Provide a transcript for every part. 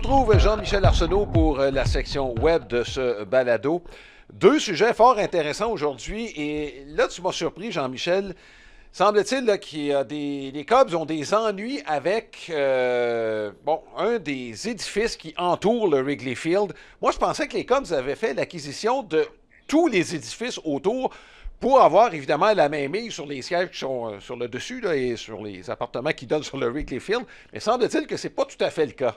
retrouve Jean-Michel Arsenault pour la section web de ce balado. Deux sujets fort intéressants aujourd'hui. Et là, tu m'as surpris, Jean-Michel. Semble-t-il là, les Cubs ont des ennuis avec un des édifices qui entourent le Wrigley Field. Moi, je pensais que les Cubs avaient fait l'acquisition de tous les édifices autour pour avoir évidemment la mainmise sur les sièges qui sont sur le dessus là, et sur les appartements qui donnent sur le Wrigley Field. Mais semble-t-il que c'est pas tout à fait le cas.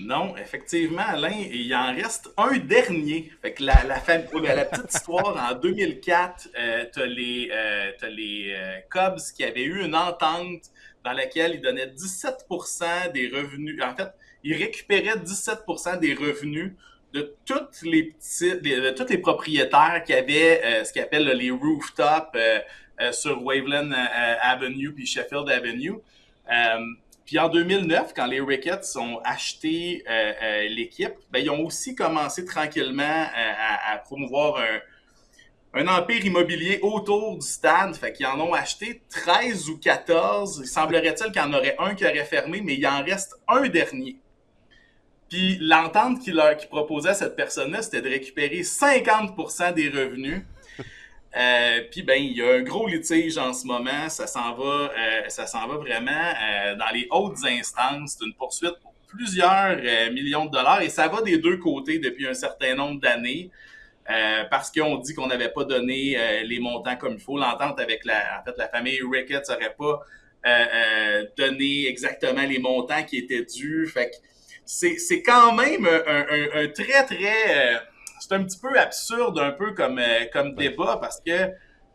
Non, effectivement, Alain, il en reste un dernier. Fait que la petite histoire, en 2004, t'as les Cubs qui avaient eu une entente dans laquelle ils donnaient 17% des revenus. En fait, ils récupéraient 17% des revenus de de tous les propriétaires qui avaient ce qu'ils appellent les rooftops sur Waveland Avenue puis Sheffield Avenue. Puis en 2009, quand les Ricketts ont acheté l'équipe, ben, ils ont aussi commencé tranquillement à promouvoir un empire immobilier autour du stade. Fait qu'ils en ont acheté 13 ou 14. Il semblerait-il qu'il y en aurait un qui aurait fermé, mais il en reste un dernier. Puis l'entente qu'il proposait à cette personne-là, c'était de récupérer 50% des revenus. Puis ben il y a un gros litige en ce moment, ça s'en va vraiment dans les hautes instances, c'est une poursuite pour plusieurs millions de dollars et ça va des deux côtés depuis un certain nombre d'années parce qu'on dit qu'on n'avait pas donné les montants comme il faut. L'entente avec la famille Ricketts n'aurait pas donné exactement les montants qui étaient dus. Fait que c'est quand même un très très c'est un petit peu absurde, un peu comme débat, parce que,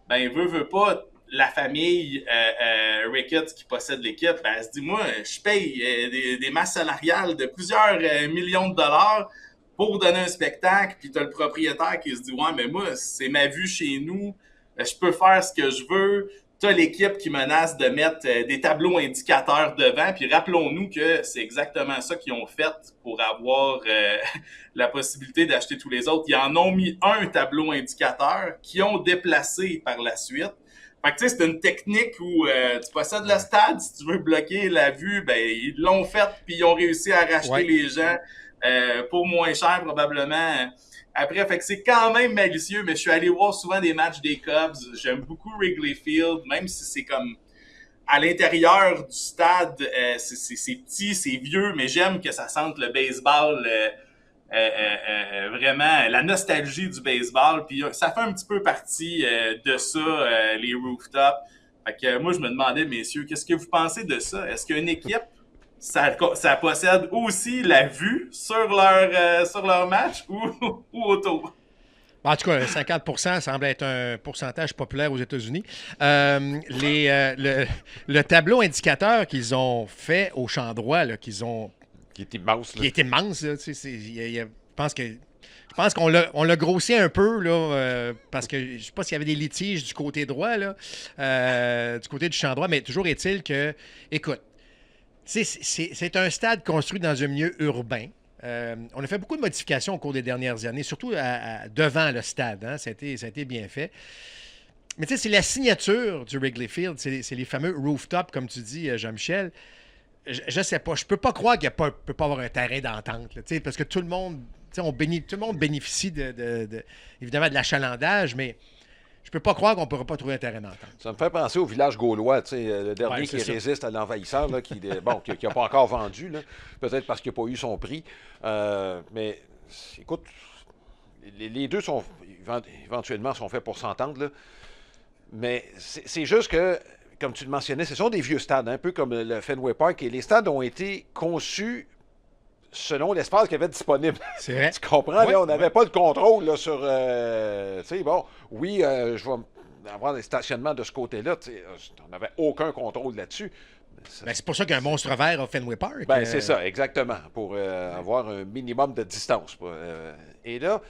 ben, veut pas, la famille Ricketts qui possède l'équipe, ben, elle se dit, moi, je paye des masses salariales de plusieurs millions de dollars pour donner un spectacle, puis t'as le propriétaire qui se dit, ouais, mais moi, c'est ma vue chez nous, je peux faire ce que je veux. T'as l'équipe qui menace de mettre des tableaux indicateurs devant, puis rappelons-nous que c'est exactement ça qu'ils ont fait pour avoir la possibilité d'acheter tous les autres. Ils en ont mis un tableau indicateur qu'ils ont déplacé par la suite. Fait que tu sais, c'est une technique où tu possèdes le stade, si tu veux bloquer la vue, ben ils l'ont fait, puis ils ont réussi à racheter les gens pour moins cher probablement. Après, fait que c'est quand même malicieux, mais je suis allé voir souvent des matchs des Cubs. J'aime beaucoup Wrigley Field, même si c'est comme à l'intérieur du stade, c'est petit, c'est vieux, mais j'aime que ça sente le baseball, vraiment la nostalgie du baseball. Puis ça fait un petit peu partie de ça, les rooftops. Fait que moi, je me demandais, messieurs, qu'est-ce que vous pensez de ça? Est-ce qu'une équipe ça possède aussi la vue sur leur match ou autour? En tout cas, 50% semble être un pourcentage populaire aux États-Unis. Le tableau indicateur qu'ils ont fait au champ droit, là, Qui est immense. Qui est immense. Là, je pense qu'on l'a grossi un peu, là, parce que je ne sais pas s'il y avait des litiges du côté droit, là, du côté du champ droit, mais toujours est-il que, écoute, c'est un stade construit dans un milieu urbain. On a fait beaucoup de modifications au cours des dernières années, surtout devant le stade. Hein? Ça a été bien fait. Mais tu sais, c'est la signature du Wrigley Field. C'est les fameux rooftops, comme tu dis, Jean-Michel. Je sais pas. Je peux pas croire qu'il ne peut pas avoir un terrain d'entente. Là, parce que tout le monde, tout le monde bénéficie évidemment de l'achalandage, mais je peux pas croire qu'on ne pourra pas trouver un terrain d'entente. Ça me fait penser au village gaulois, le dernier qui résiste à l'envahisseur, là, qui n'a pas encore vendu, là, peut-être parce qu'il n'a pas eu son prix. Mais écoute, les deux sont éventuellement sont faits pour s'entendre, là. Mais c'est juste que, comme tu le mentionnais, ce sont des vieux stades, un peu comme le Fenway Park, et les stades ont été conçus selon l'espace qu'il y avait disponible. C'est vrai. Tu comprends, là, on n'avait pas le contrôle là, sur... tu sais, bon, oui, je vais avoir des stationnements de ce côté-là. On n'avait aucun contrôle là-dessus. C'est pour ça qu'un monstre vert a Fenway Park. C'est ça, exactement, pour avoir un minimum de distance. Et là,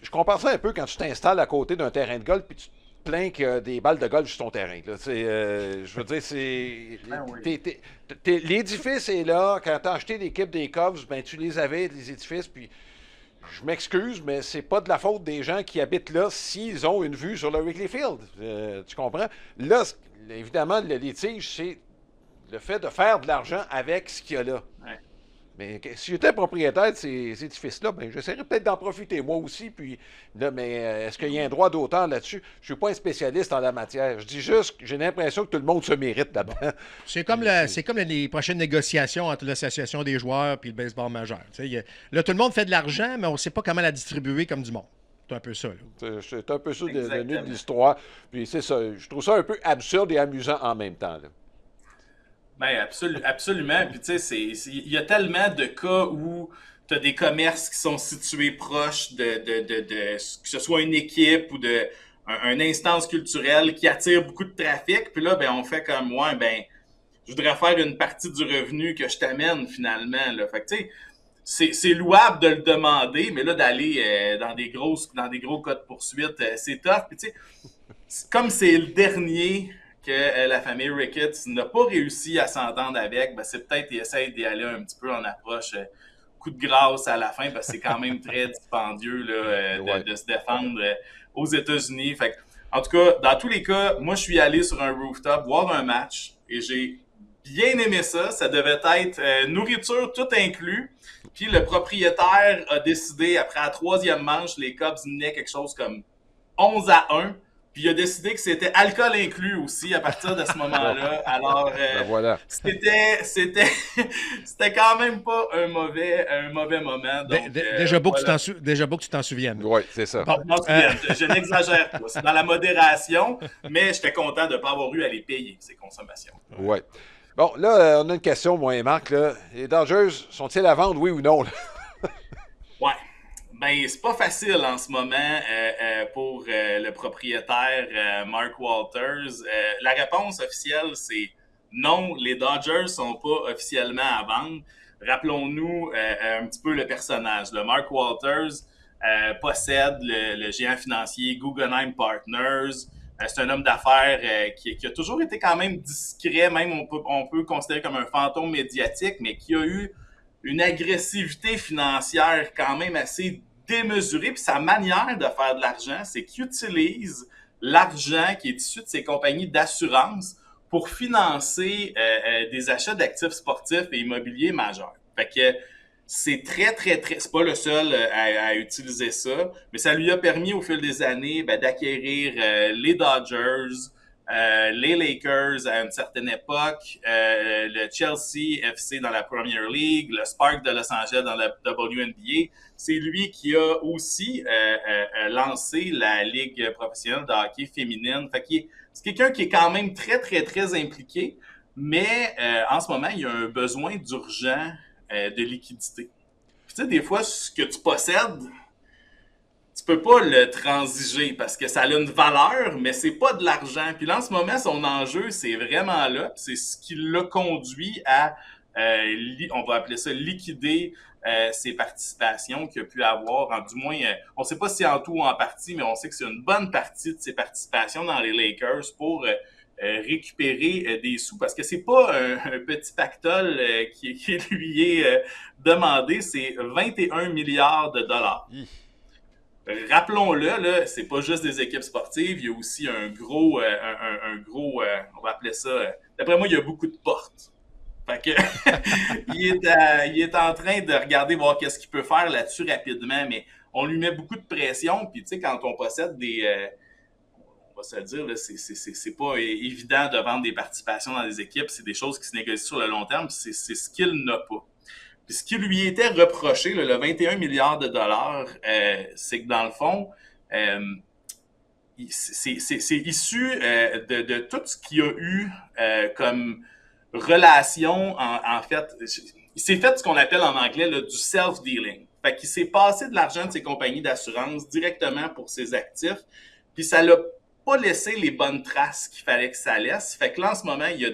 je compare ça un peu quand tu t'installes à côté d'un terrain de golf puis tu te plains qu'il y a des balles de golf sur ton terrain. Là. Je veux dire, l'édifice est là. Quand tu as acheté l'équipe des Cubs, ben, tu les avais, les édifices, puis je m'excuse, mais c'est pas de la faute des gens qui habitent là s'ils ont une vue sur le Wrigley Field. Tu comprends? Là, évidemment, le litige, c'est le fait de faire de l'argent avec ce qu'il y a là. Ouais. Mais si j'étais propriétaire de ces édifices-là, ben, j'essaierais peut-être d'en profiter moi aussi. Puis, là, mais est-ce qu'il y a un droit d'auteur là-dessus? Je ne suis pas un spécialiste en la matière. Je dis juste que j'ai l'impression que tout le monde se mérite là-dedans. C'est comme les prochaines négociations entre l'association des joueurs et le baseball majeur. Là, tout le monde fait de l'argent, mais on ne sait pas comment la distribuer comme du monde. C'est un peu ça. C'est un peu ça le nœud de l'histoire. Puis c'est ça. Je trouve ça un peu absurde et amusant en même temps. Là. Ben, absolument. Puis tu sais, il y a tellement de cas où tu as des commerces qui sont situés proches de que ce soit une équipe ou une instance culturelle qui attire beaucoup de trafic. Puis là, ben, on fait comme, ouais, ben, je voudrais faire une partie du revenu que je t'amène finalement. Là. Fait que tu sais, c'est louable de le demander, mais là, d'aller dans des gros cas de poursuite, c'est tough. Puis tu sais, comme c'est le dernier que la famille Ricketts n'a pas réussi à s'entendre avec, ben c'est peut-être qu'ils essayent d'y aller un petit peu en approche coup de grâce à la fin, parce que c'est quand même très dispendieux là, de se défendre aux États-Unis. Fait que, en tout cas, dans tous les cas, moi, je suis allé sur un rooftop voir un match et j'ai bien aimé ça. Ça devait être nourriture tout inclus. Puis le propriétaire a décidé, après la troisième manche, les Cubs menaient quelque chose comme 11-1. Puis il a décidé que c'était alcool inclus aussi à partir de ce moment-là. Alors, ben voilà. c'était quand même pas un mauvais moment. Donc, déjà beau que tu t'en souviennes. Oui, c'est ça. Bon, je n'exagère pas. C'est dans la modération, mais j'étais content de ne pas avoir eu à les payer, ces consommations. Oui. Bon, là, on a une question, moi et Marc. Là. Les Dodgers sont-ils à vendre, oui ou non? Ouais. Ben, c'est pas facile en ce moment pour le propriétaire Mark Walters. La réponse officielle, c'est non, les Dodgers sont pas officiellement à vendre. Rappelons-nous un petit peu le personnage. Le Mark Walters possède le géant financier Guggenheim Partners. C'est un homme d'affaires qui a toujours été quand même discret, même on peut le considérer comme un fantôme médiatique, mais qui a eu une agressivité financière quand même assez démesurée. Puis sa manière de faire de l'argent, c'est qu'il utilise l'argent qui est issu de ses compagnies d'assurance pour financer des achats d'actifs sportifs et immobiliers majeurs. Fait que c'est c'est pas le seul à utiliser ça, mais ça lui a permis au fil des années d'acquérir les Dodgers, les Lakers à une certaine époque, le Chelsea FC dans la Premier League, le Spark de Los Angeles dans la WNBA. C'est lui qui a aussi lancé la Ligue professionnelle de hockey féminine. Fait qu'il c'est quelqu'un qui est quand même très, très, très impliqué, mais en ce moment, il y a un besoin d'urgent de liquidité. Puis, tu sais, des fois, ce que tu possèdes, tu peux pas le transiger parce que ça a une valeur, mais c'est pas de l'argent. Puis là, en ce moment, son enjeu, c'est vraiment là. C'est ce qui l'a conduit à, on va appeler ça liquider ses participations qu'il a pu avoir. Du moins, on sait pas si en tout ou en partie, mais on sait que c'est une bonne partie de ses participations dans les Lakers pour récupérer des sous, parce que c'est pas un petit pactole qui lui est demandé, c'est 21 milliards de dollars. Rappelons-le, là, c'est pas juste des équipes sportives, il y a aussi un gros, on va appeler ça, d'après moi, il y a beaucoup de portes. Fait que il est en train de regarder, voir qu'est-ce qu'il peut faire là-dessus rapidement, mais on lui met beaucoup de pression, puis tu sais, quand on possède on va se le dire, là, c'est pas évident de vendre des participations dans des équipes, c'est des choses qui se négocient sur le long terme, c'est ce qu'il n'a pas. Puis ce qui lui était reproché, là, le 21 milliards de dollars, c'est que dans le fond, c'est issu de tout ce qu'il y a eu comme relation, en fait. Il s'est fait ce qu'on appelle en anglais là, du self-dealing. Fait qu'il s'est passé de l'argent de ses compagnies d'assurance directement pour ses actifs, puis ça l'a pas laissé les bonnes traces qu'il fallait que ça laisse. Fait que là, en ce moment, il y a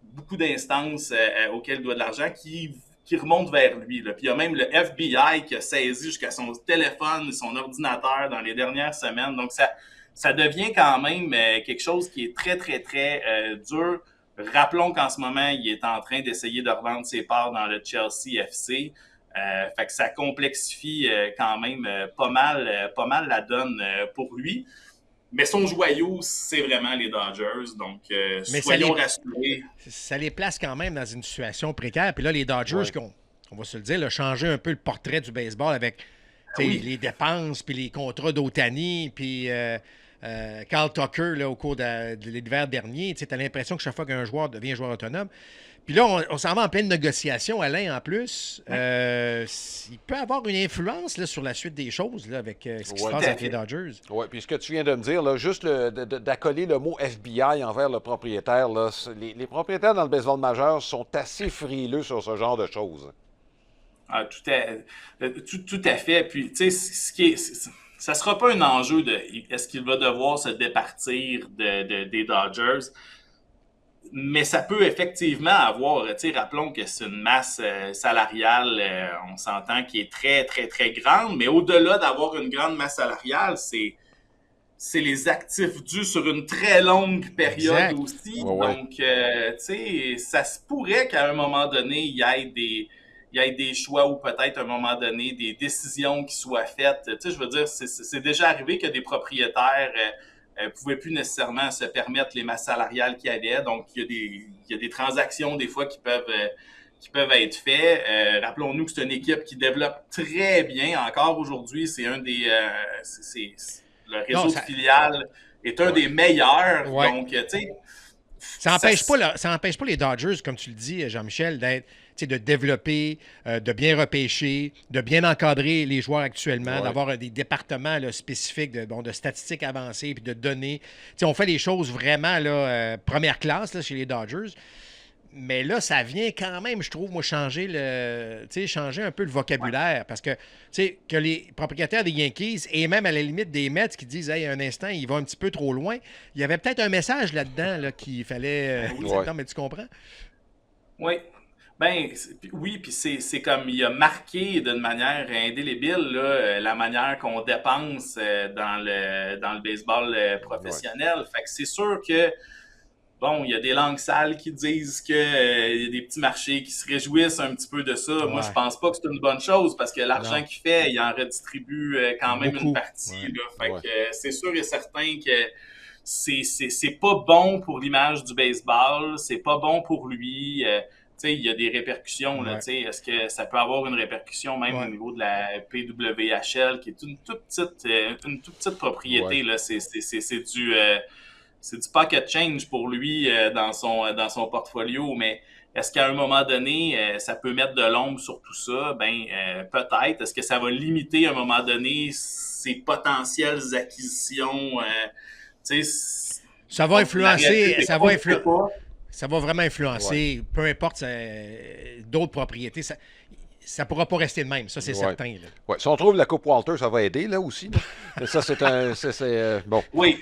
beaucoup d'instances auxquelles il doit de l'argent qui remontent vers lui. Là. Puis il y a même le FBI qui a saisi jusqu'à son téléphone et son ordinateur dans les dernières semaines. Donc ça devient quand même quelque chose qui est très, très, très dur. Rappelons qu'en ce moment, il est en train d'essayer de revendre ses parts dans le Chelsea FC. Fait que ça complexifie quand même pas mal la donne pour lui. Mais son joyau, c'est vraiment les Dodgers. Donc, soyons rassurés. Ça les place quand même dans une situation précaire. Puis là, les Dodgers, on va se le dire, là, changer un peu le portrait du baseball avec les dépenses, puis les contrats d'Ohtani, puis Carl Tucker là, au cours de l'hiver dernier. Tu as l'impression que chaque fois qu'un joueur devient joueur autonome. Puis là, on s'en va en pleine négociation, Alain, en plus. Il peut avoir une influence là, sur la suite des choses là, avec ce qui se passe avec les Dodgers. Oui, puis ce que tu viens de me dire, là, juste d'accoler le mot FBI envers le propriétaire, là, les propriétaires dans le baseball majeur sont assez frileux sur ce genre de choses. Ah, tout à fait. Puis, tu sais, ça sera pas un enjeu de est-ce qu'il va devoir se départir des Dodgers. Mais ça peut effectivement avoir, tu sais, rappelons que c'est une masse salariale, on s'entend, qui est très, très, très grande, mais au-delà d'avoir une grande masse salariale, c'est les actifs dus sur une très longue période aussi. Ouais. Donc, tu sais, ça se pourrait qu'à un moment donné, il y ait des choix ou peut-être à un moment donné, des décisions qui soient faites. Tu sais, je veux dire, c'est déjà arrivé que des propriétaires pouvaient plus nécessairement se permettre les masses salariales qu'il y avait. Donc, il y a des transactions des fois qui peuvent être faites. Rappelons-nous que c'est une équipe qui développe très bien. Encore aujourd'hui, c'est un des... le réseau de filiales est un des meilleurs. Ouais. Donc, tu sais... Ça n'empêche pas les Dodgers, comme tu le dis, Jean-Michel, de développer, de bien repêcher, de bien encadrer les joueurs actuellement, d'avoir des départements là, spécifiques de statistiques avancées puis de données. T'sais, on fait les choses vraiment là, première classe là, chez les Dodgers. Mais là, ça vient quand même, je trouve, moi, changer un peu le vocabulaire. Parce que les propriétaires des Yankees et même à la limite des Mets qui disent hey, un instant, il va un petit peu trop loin. Il y avait peut-être un message là-dedans là, qu'il fallait. Non, mais tu comprends? Oui. Ben, oui, puis c'est comme il a marqué d'une manière indélébile là, la manière qu'on dépense dans le baseball professionnel. Fait que c'est sûr que bon, il y a des langues sales qui disent qu'il y a des petits marchés qui se réjouissent un petit peu de ça. Ouais. Moi, je pense pas que c'est une bonne chose parce que l'argent qu'il fait, il en redistribue quand même une partie. Ouais. Là. Fait que c'est sûr et certain que c'est pas bon pour l'image du baseball, c'est pas bon pour lui. Il y a des répercussions. Là, est-ce que ça peut avoir une répercussion même au niveau de la PWHL, qui est une toute petite propriété. Là. C'est du pocket change pour lui dans son portfolio, mais est-ce qu'à un moment donné, ça peut mettre de l'ombre sur tout ça? Peut-être. Est-ce que ça va limiter à un moment donné ses potentielles acquisitions? Ça va influencer. Ça va vraiment influencer, peu importe d'autres propriétés. Ça ne pourra pas rester de même, ça c'est certain. Là. Ouais. Si on trouve la Coupe Walter, ça va aider là aussi. Là. Ça, c'est bon. Oui.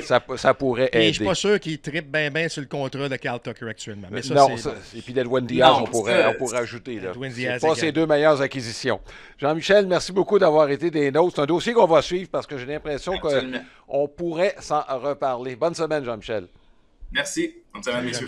Ça pourrait aider. Et je ne suis pas sûr qu'il trippe bien sur le contrat de Carl Tucker actuellement. Mais ça, non, et puis d'Edwin Diaz, on pourrait ajouter. C'est pas ses deux meilleures acquisitions. Jean-Michel, merci beaucoup d'avoir été des nôtres. C'est un dossier qu'on va suivre parce que j'ai l'impression qu'on pourrait s'en reparler. Bonne semaine, Jean-Michel. Merci. Bonne semaine, messieurs.